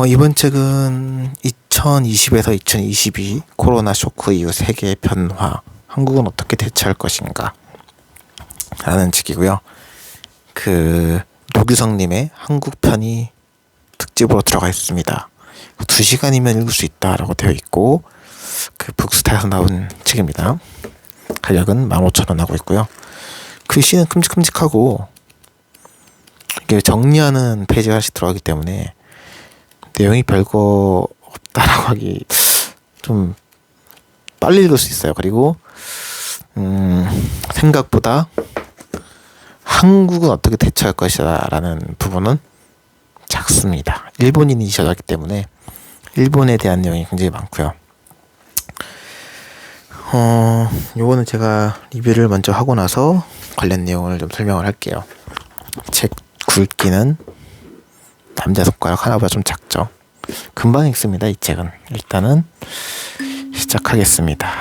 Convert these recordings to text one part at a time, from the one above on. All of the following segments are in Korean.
이번 책은 2020에서 2022 코로나 쇼크 이후 세계의 변화, 한국은 어떻게 대처할 것인가 라는 책이고요. 노규성님의 한국 편이 특집으로 들어가 있습니다. 2시간이면 읽을 수 있다라고 되어 있고, 북스타에서 나온 책입니다. 가격은 15,000원 하고 있고요. 글씨는 큼직큼직하고, 이게 정리하는 페이지가 하나씩 들어가기 때문에 내용이 별거 없다라고 하기 좀 빨리 읽을 수 있어요. 그리고 생각보다 한국은 어떻게 대처할 것이다 라는 부분은 작습니다. 일본인이 저자기 때문에 일본에 대한 내용이 굉장히 많고요. 요거는 제가 리뷰를 먼저 하고 나서 관련 내용을 좀 설명을 할게요. 책 굵기는 남자 손가락 하나보다 좀 작죠. 금방 읽습니다. 이 책은. 일단은 시작하겠습니다.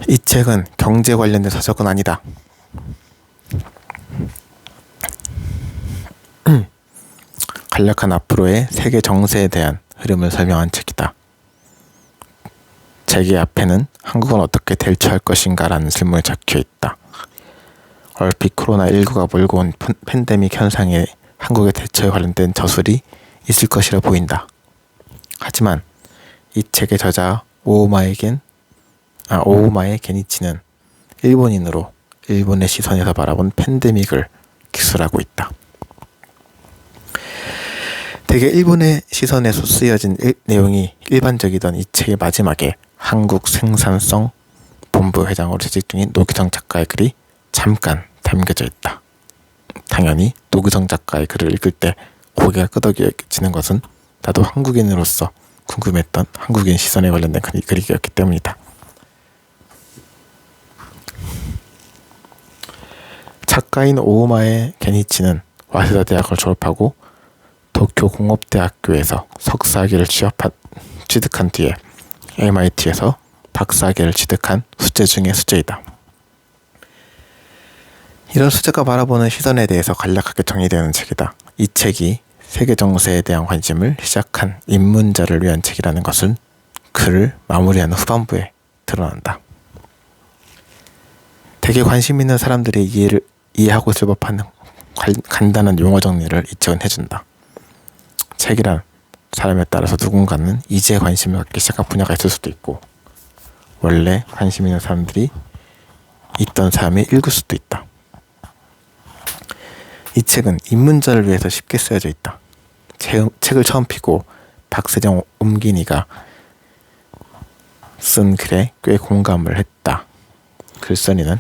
이 책은 경제 관련된 서적은 아니다. 간략한 앞으로의 세계 정세에 대한 흐름을 설명한 책이다. 책의 앞에는 한국은 어떻게 대처할 것인가 라는 질문이 적혀 있다. 얼핏 코로나19가 몰고 온 팬데믹 현상에 한국의 대처에 관련된 저술이 있을 것이라 보인다. 하지만 이 책의 저자 오우마의 게니치는 일본인으로 일본의 시선에서 바라본 팬데믹을 기술하고 있다. 대개 일본의 시선에서 쓰여진 내용이 일반적이던 이 책의 마지막에 한국 생산성 본부 회장으로 재직 중인 노규성 작가의 글이 잠깐 담겨져 있다. 당연히 노규성 작가의 글을 읽을 때 고개가 끄덕여지는 것은 나도 한국인으로서 궁금했던 한국인 시선에 관련된 글이었기 때문이다. 작가인 오우마의 게니치는 와세다 대학을 졸업하고 도쿄 공업대학교에서 석사학위를 취득한 뒤에 MIT에서 박사학위를 취득한 수재 중의 수재이다. 이런 수재가 바라보는 시선에 대해서 간략하게 정의되는 책이다. 이 책이 세계 정세에 대한 관심을 시작한 입문자를 위한 책이라는 것은 글을 마무리하는 후반부에 드러난다. 되게 관심 있는 사람들이 이해하고 있을 법한 간단한 용어 정리를 이 책은 해준다. 책이란 사람에 따라서 누군가는 이제 관심을 갖기 시작한 분야가 있을 수도 있고, 원래 관심 있는 사람들이 있던 사람이 읽을 수도 있다. 이 책은 입문자를 위해서 쉽게 쓰여져 있다. 책을 처음 피고 박세정 옴기니가 쓴 글에 꽤 공감을 했다. 글쓴이는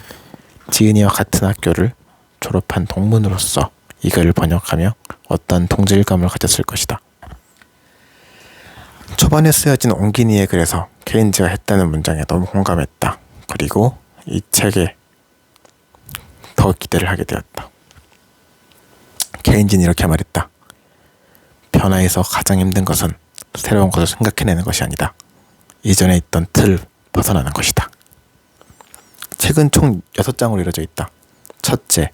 지은이와 같은 학교를 졸업한 동문으로서 이 글을 번역하며 어떤 동질감을 가졌을 것이다. 초반에 쓰여진 옹기니의 글에서 케인즈가 했다는 문장에 너무 공감했다. 그리고 이 책에 더 기대를 하게 되었다. 케인즈는 이렇게 말했다. 변화에서 가장 힘든 것은 새로운 것을 생각해내는 것이 아니다. 이전에 있던 틀을 벗어나는 것이다. 책은 총 6장으로 이루어져 있다. 첫째,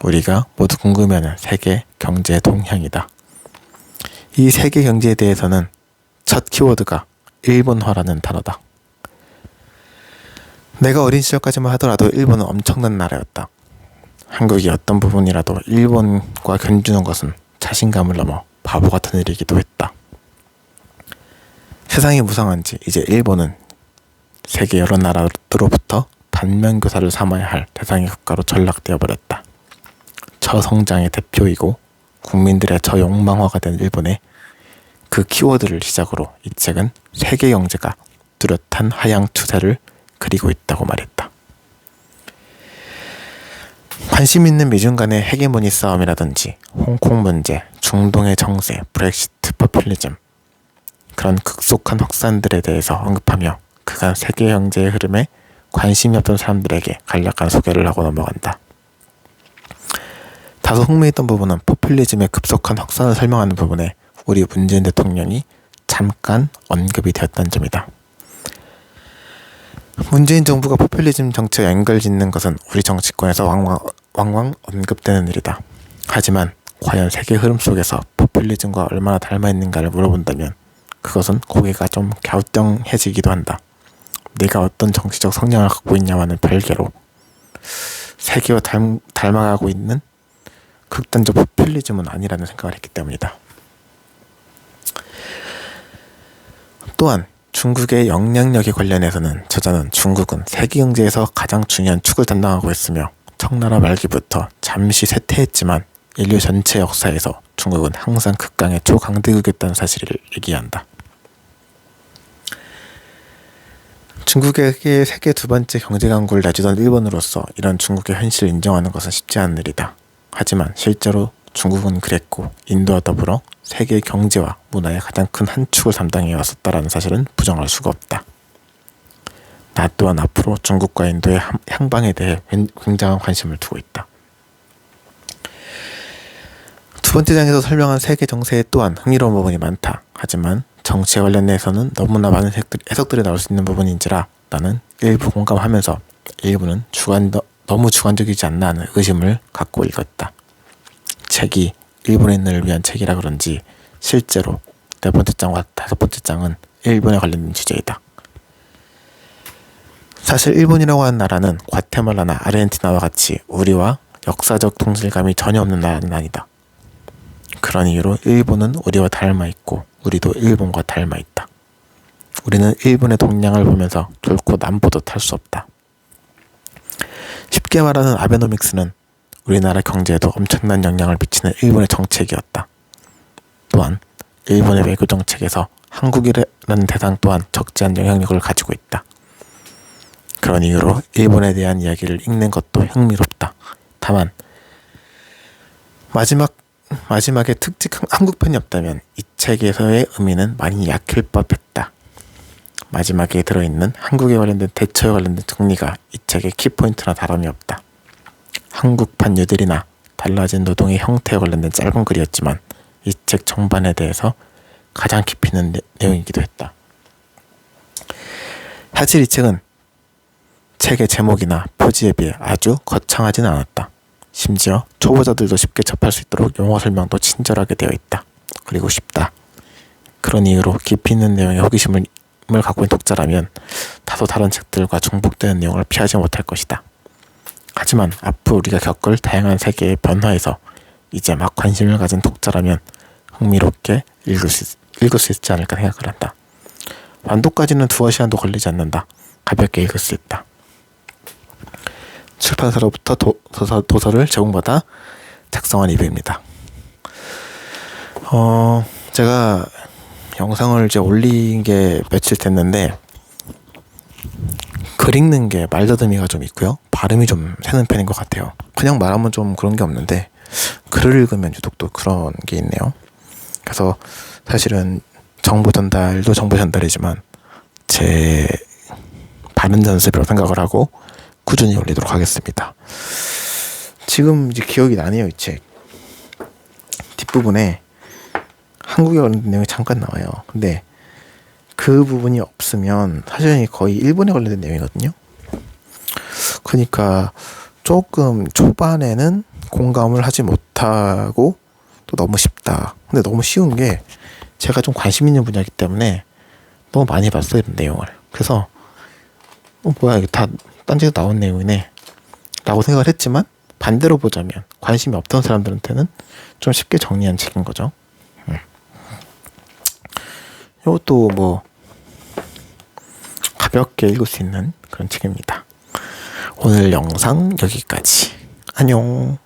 우리가 모두 궁금해하는 세계 경제 동향이다. 이 세계 경제에 대해서는 첫 키워드가 일본화라는 단어다. 내가 어린 시절까지만 하더라도 일본은 엄청난 나라였다. 한국이 어떤 부분이라도 일본과 견주는 것은 자신감을 넘어 바보 같은 일이기도 했다. 세상이 무상한지 이제 일본은 세계 여러 나라들로부터 반면교사를 삼아야 할 대상의 국가로 전락되어 버렸다. 저성장의 대표이고 국민들의 저욕망화가 된 일본의 그 키워드를 시작으로 이 책은 세계 경제가 뚜렷한 하향 추세를 그리고 있다고 말했다. 관심 있는 미중 간의 헤게모니 싸움이라든지 홍콩 문제, 중동의 정세, 브렉시트, 포퓰리즘, 그런 급속한 확산들에 대해서 언급하며 그간 세계 경제의 흐름에 관심이 없던 사람들에게 간략한 소개를 하고 넘어간다. 다소 흥미있던 부분은 포퓰리즘의 급속한 확산을 설명하는 부분에 우리 문재인 대통령이 잠깐 언급이 되었다는 점이다. 문재인 정부가 포퓰리즘 정책에 연결짓는 것은 우리 정치권에서 왕왕 언급되는 일이다. 하지만 과연 세계 흐름 속에서 포퓰리즘과 얼마나 닮아있는가를 물어본다면 그것은 고개가 좀 갸우뚱해지기도 한다. 내가 어떤 정치적 성향을 갖고 있냐와는 별개로 세계와 닮아가고 있는 극단적 포퓰리즘은 아니라는 생각을 했기 때문이다. 또한 중국의 영향력에 관련해서는 저자는 중국은 세계 경제에서 가장 중요한 축을 담당하고 있으며 청나라 말기부터 잠시 쇠퇴했지만 인류 전체 역사에서 중국은 항상 극강의 초강대국이었다는 사실을 얘기한다. 중국에게 세계 두 번째 경제 강국을 내주던 일본으로서 이런 중국의 현실을 인정하는 것은 쉽지 않은 일이다. 하지만 실제로 중국은 그랬고 인도와 더불어 세계 경제와 문화의 가장 큰 한 축을 담당해 왔었다라는 사실은 부정할 수가 없다. 나 또한 앞으로 중국과 인도의 향방에 대해 굉장한 관심을 두고 있다. 두 번째 장에서 설명한 세계 정세 또한 흥미로운 부분이 많다. 하지만 정치에 관련해서는 너무나 많은 해석들이 나올 수 있는 부분인지라 나는 일부 공감하면서 일부는 너무 주관적이지 않나 하는 의심을 갖고 읽었다. 책이 일본인을 위한 책이라 그런지 실제로 네 번째 장과 다섯 번째 장은 일본에 관련된 주제이다. 사실 일본이라고 하는 나라는 과테말라나 아르헨티나와 같이 우리와 역사적 동질감이 전혀 없는 나라는 아니다. 그런 이유로 일본은 우리와 닮아있고 우리도 일본과 닮아있다. 우리는 일본의 동향을 보면서 결코 남보도 탈 수 없다. 쉽게 말하는 아베노믹스는 우리나라 경제에도 엄청난 영향을 미치는 일본의 정책이었다. 또한 일본의 외교 정책에서 한국이라는 대상 또한 적지 않은 영향력을 가지고 있다. 그런 이유로 일본에 대한 이야기를 읽는 것도 흥미롭다. 다만 마지막에 특징 한국편이 없다면 이 책에서의 의미는 많이 약할 법했다. 마지막에 들어있는 한국에 관련된 대처에 관련된 정리가 이 책의 키포인트나 다름이 없다. 한국판 뉴딜이나 달라진 노동의 형태에 관련된 짧은 글이었지만 이 책 전반에 대해서 가장 깊이 있는 내용이기도 했다. 사실 이 책은 책의 제목이나 표지에 비해 아주 거창하지는 않았다. 심지어 초보자들도 쉽게 접할 수 있도록 용어 설명도 친절하게 되어 있다. 그리고 쉽다. 그런 이유로 깊이 있는 내용에 호기심을 갖고 있는 독자라면 다소 다른 책들과 중복되는 내용을 피하지 못할 것이다. 하지만 앞으로 우리가 겪을 다양한 세계의 변화에서 이제 막 관심을 가진 독자라면 흥미롭게 읽을 수 있지 않을까 생각을 한다. 완독까지는 두어 시간도 걸리지 않는다. 가볍게 읽을 수 있다. 출판사로부터 도서를 제공받아 작성한 리뷰입니다. 제가 영상을 이제 올린 게 며칠 됐는데 글 읽는 게 말더듬이가 좀 있고요. 발음이 좀 새는 편인 것 같아요. 그냥 말하면 좀 그런 게 없는데 글을 읽으면 유독 또 그런 게 있네요. 그래서 사실은 정보 전달도 정보 전달이지만 제 발음 연습이라고 생각을 하고 꾸준히 올리도록 하겠습니다. 지금 이제 기억이 나네요. 이 책 뒷부분에 한국에 관련된 내용이 잠깐 나와요. 근데 그 부분이 없으면 사실은 거의 일본에 관련된 내용이거든요. 그러니까 조금 초반에는 공감을 하지 못하고 또 너무 쉽다. 근데 너무 쉬운 게 제가 좀 관심 있는 분야이기 때문에 너무 많이 봤어요, 이런 내용을. 그래서 뭐야 이게 다 딴지에서 나온 내용이네 라고 생각을 했지만 반대로 보자면 관심이 없던 사람들한테는 좀 쉽게 정리한 책인 거죠. 이것도 뭐 가볍게 읽을 수 있는 그런 책입니다. 오늘 영상 여기까지. 안녕.